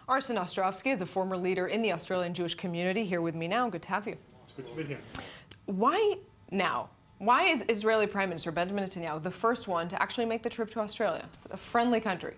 Arsen Ostrovsky is a former leader in the Australian Jewish community here with me now. Good to have you. It's good to be here. Why now? Why is Israeli Prime Minister Benjamin Netanyahu the first one to actually make the trip to Australia? It's a friendly country.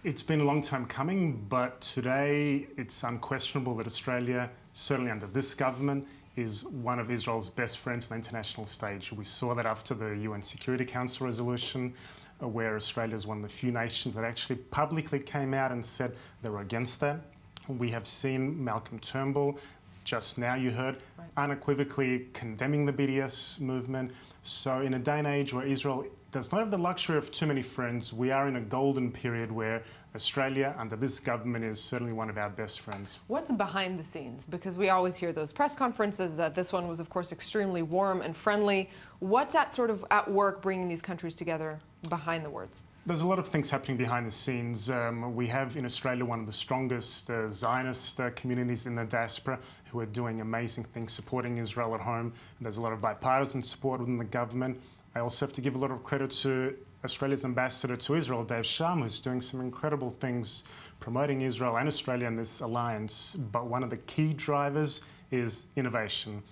It's been a long time coming, but today it's unquestionable that Australia, certainly under this government, is one of Israel's best friends on the international stage. We saw that after the UN Security Council resolution, where Australia is one of the few nations that actually publicly came out and said they were against that. We have seen Malcolm Turnbull, just now you heard, unequivocally condemning the BDS movement. So in a day and age where Israel does not have the luxury of too many friends, we are in a golden period where Australia, under this government, is certainly one of our best friends. What's behind the scenes? Because we always hear those press conferences that this one was, of course, extremely warm and friendly. What's at work bringing these countries together behind the words? There's a lot of things happening behind the scenes. We have in Australia one of the strongest Zionist communities in the diaspora who are doing amazing things, supporting Israel at home. There's a lot of bipartisan support within the government. I also have to give a lot of credit to Australia's ambassador to Israel, Dave Sharma, who's doing some incredible things promoting Israel and Australia in this alliance. But one of the key drivers is innovation.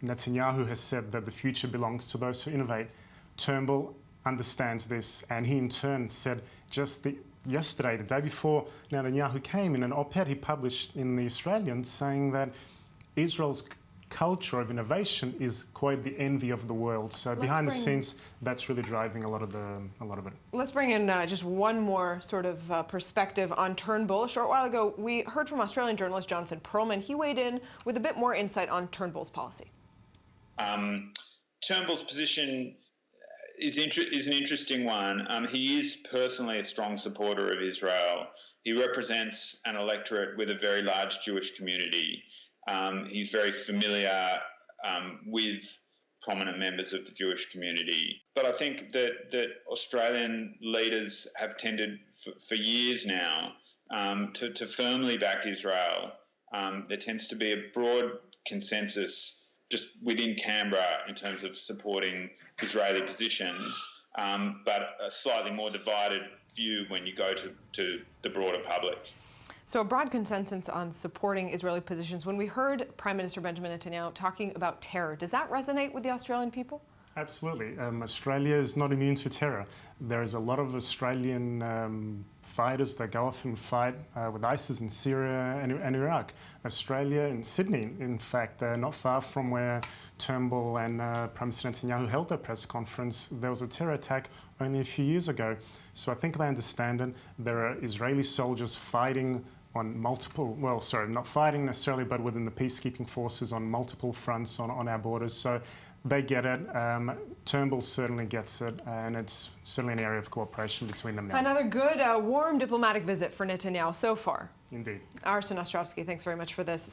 Netanyahu has said that the future belongs to those who innovate. Turnbull understands this, and he in turn said just yesterday, the day before Netanyahu came, in an op-ed he published in The Australian, saying that Israel's culture of innovation is quite the envy of the world. So behind the scenes, that's really driving a lot of it. Let's bring in just one more sort of perspective on Turnbull. A short while ago, we heard from Australian journalist Jonathan Perlman. He weighed in with a bit more insight on Turnbull's policy. Turnbull's position is an interesting one. He is personally a strong supporter of Israel. He represents an electorate with a very large Jewish community. He's very familiar with prominent members of the Jewish community. But I think that Australian leaders have tended for years now to firmly back Israel. There tends to be a broad consensus just within Canberra in terms of supporting Israeli positions, but a slightly more divided view when you go to the broader public. So a broad consensus on supporting Israeli positions. When we heard Prime Minister Benjamin Netanyahu talking about terror, does that resonate with the Australian people? Absolutely. Australia is not immune to terror. There is a lot of Australian fighters that go off and fight with ISIS in Syria and Iraq. Australia, in Sydney, in fact, not far from where Turnbull and Prime Minister Netanyahu held their press conference, there was a terror attack only a few years ago. So I think they understand it. There are Israeli soldiers fighting on multiple, well, sorry, not fighting necessarily, but within the peacekeeping forces on multiple fronts on our borders. So they get it. Turnbull certainly gets it, and it's certainly an area of cooperation between them now. Another good, warm diplomatic visit for Netanyahu so far. Indeed. Arsen Ostrovsky, thanks very much for this.